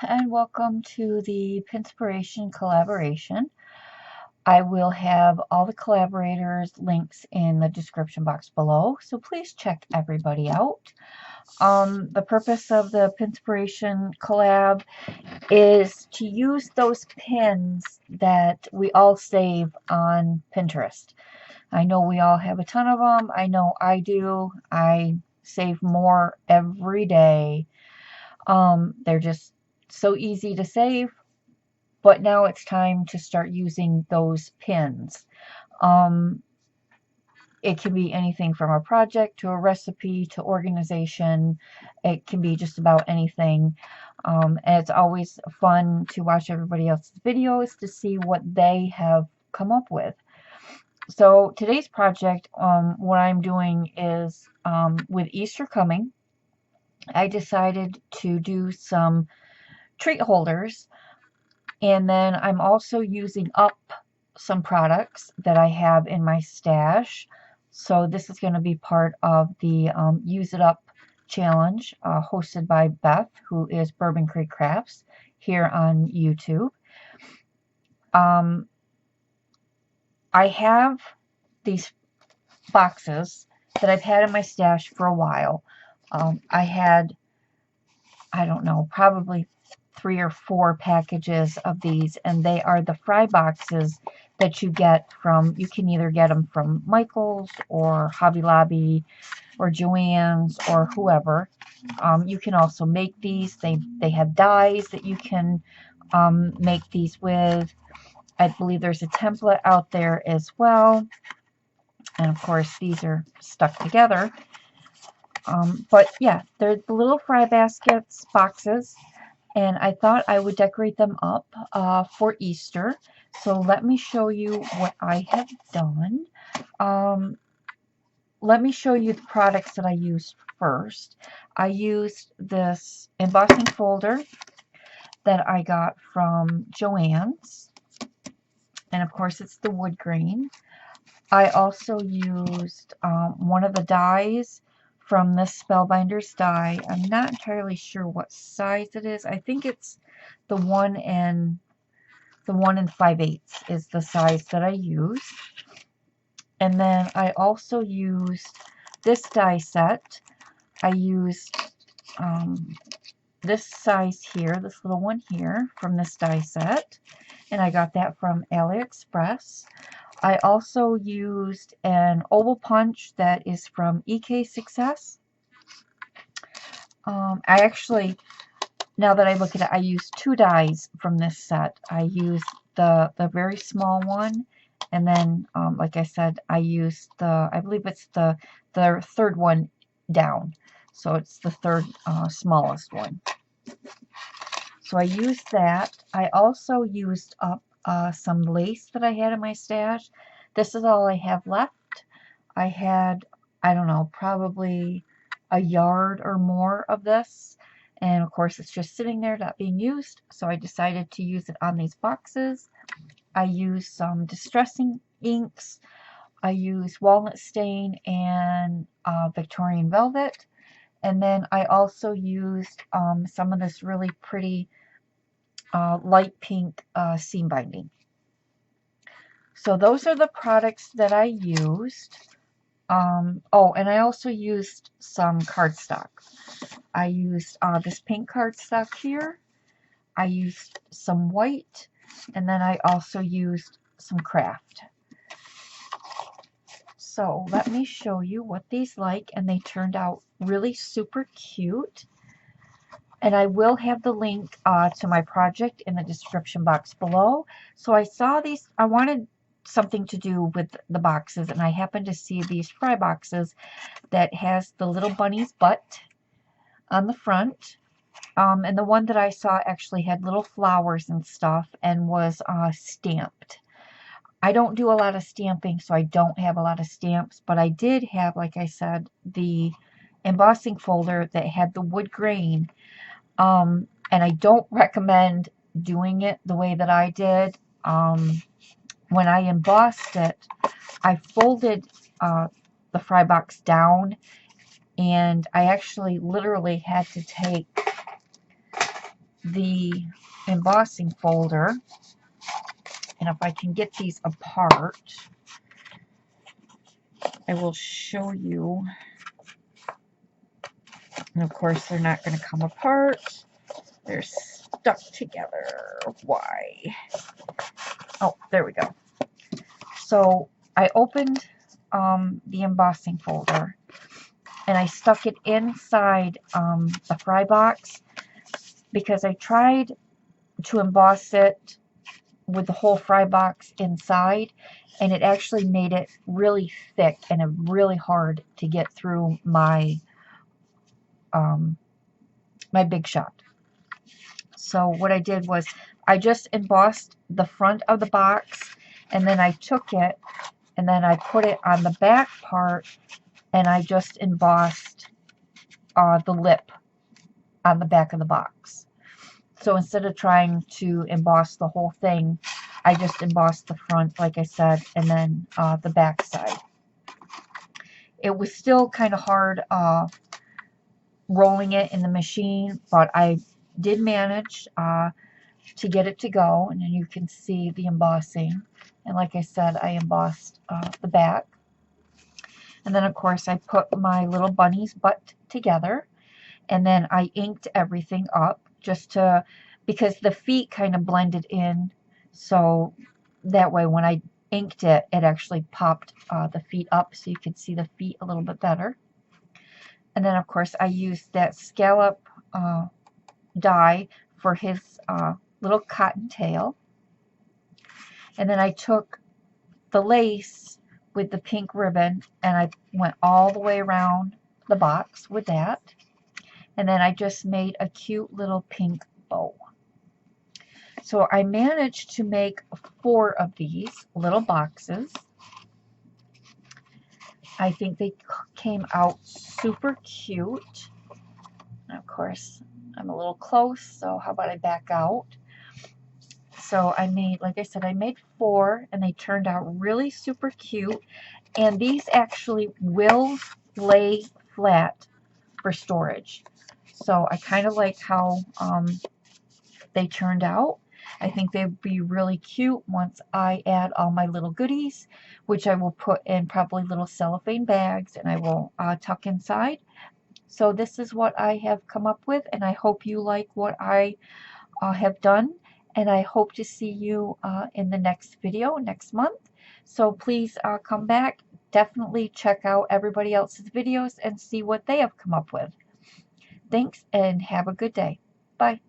and welcome to the Pinspiration collaboration. I will have all the collaborators' links in the description box below, so please check everybody out. The purpose of the Pinspiration collab is to use those pins that we all save on Pinterest. I know we all have a ton of them. I know I do. I save more every day. They're just so easy to save, but now it's time to start using those pins. It can be anything from a project to a recipe to organization. It can be just about anything. And it's always fun to watch everybody else's videos to see what they have come up with. So today's project, what I'm doing is with Easter coming, I decided to do some treat holders, and then I'm also using up some products that I have in my stash. So this is going to be part of the Use It Up challenge hosted by Beth, who is Bourbon Creek Crafts here on YouTube. I have these boxes that I've had in my stash for a while. I had, I don't know, probably 3 or 4 packages of these, and they are the fry boxes that you get from, you can either get them from Michael's or Hobby Lobby or Joann's or whoever. You can also make these. They have dies that you can make these with. I believe there's a template out there as well. And of course, these are stuck together. But yeah, they're the little fry baskets boxes, and I thought I would decorate them up for Easter. So let me show you what I have done. Let me show you the products that I used first. I used this embossing folder that I got from Joann's, and of course it's the wood grain. I also used one of the dies from this Spellbinders die. I'm not entirely sure what size it is. I think it's the 1 5/8 is the size that I used. And then I also used this die set. I used this size here, this little one here from this die set, and I got that from AliExpress. I also used an oval punch that is from EK Success. I actually, now that I look at it, I used 2 dies from this set. I used the very small one, and then, like I said, I used the, I believe it's the third one down. So it's the third smallest one. So I used that. I also used up some lace that I had in my stash. This is all I have left. I had, I don't know, probably a yard or more of this. And of course it's just sitting there not being used. So I decided to use it on these boxes. I used some distressing inks. I used walnut stain and Victorian velvet. And then I also used some of this really pretty light pink seam binding. So those are the products that I used. Oh, and I also used some cardstock. I used this pink cardstock here. I used some white, and then I also used some craft. So let me show you what these like, and they turned out really super cute. And I will have the link to my project in the description box below. So I saw these, I wanted something to do with the boxes, and I happened to see these fry boxes that has the little bunny's butt on the front. And the one that I saw actually had little flowers and stuff and was stamped. I don't do a lot of stamping, so I don't have a lot of stamps, but I did have, like I said, the embossing folder that had the wood grain. And I don't recommend doing it the way that I did. When I embossed it, I folded the fry box down, and I actually literally had to take the embossing folder, and if I can get these apart, I will show you. And of course, they're not going to come apart. They're stuck together. Why? Oh, there we go. So I opened the embossing folder, and I stuck it inside the fry box because I tried to emboss it with the whole fry box inside, and it actually made it really thick and really hard to get through my my Big Shot. So what I did was I just embossed the front of the box, and then I took it and then I put it on the back part, and I just embossed the lip on the back of the box. So instead of trying to emboss the whole thing, I just embossed the front, like I said, and then the back side. It was still kind of hard rolling it in the machine, but I did manage to get it to go, and then you can see the embossing. And like I said, I embossed the back. And then of course I put my little bunny's butt together, and then I inked everything up just to, because the feet kind of blended in, so that way when I inked it, it actually popped the feet up so you could see the feet a little bit better. And then of course I used that scallop die for his little cotton tail. And then I took the lace with the pink ribbon and I went all the way around the box with that. And then I just made a cute little pink bow. So I managed to make 4 of these little boxes. I think they came out super cute. And of course, I'm a little close, so how about I back out? So I made, like I said, I made 4, and they turned out really super cute. And these actually will lay flat for storage. So I kind of like how they turned out. I think they'd be really cute once I add all my little goodies, which I will put in probably little cellophane bags, and I will tuck inside. So this is what I have come up with, and I hope you like what I have done, and I hope to see you in the next video next month. So please come back. Definitely check out everybody else's videos and see what they have come up with. Thanks, and have a good day. Bye.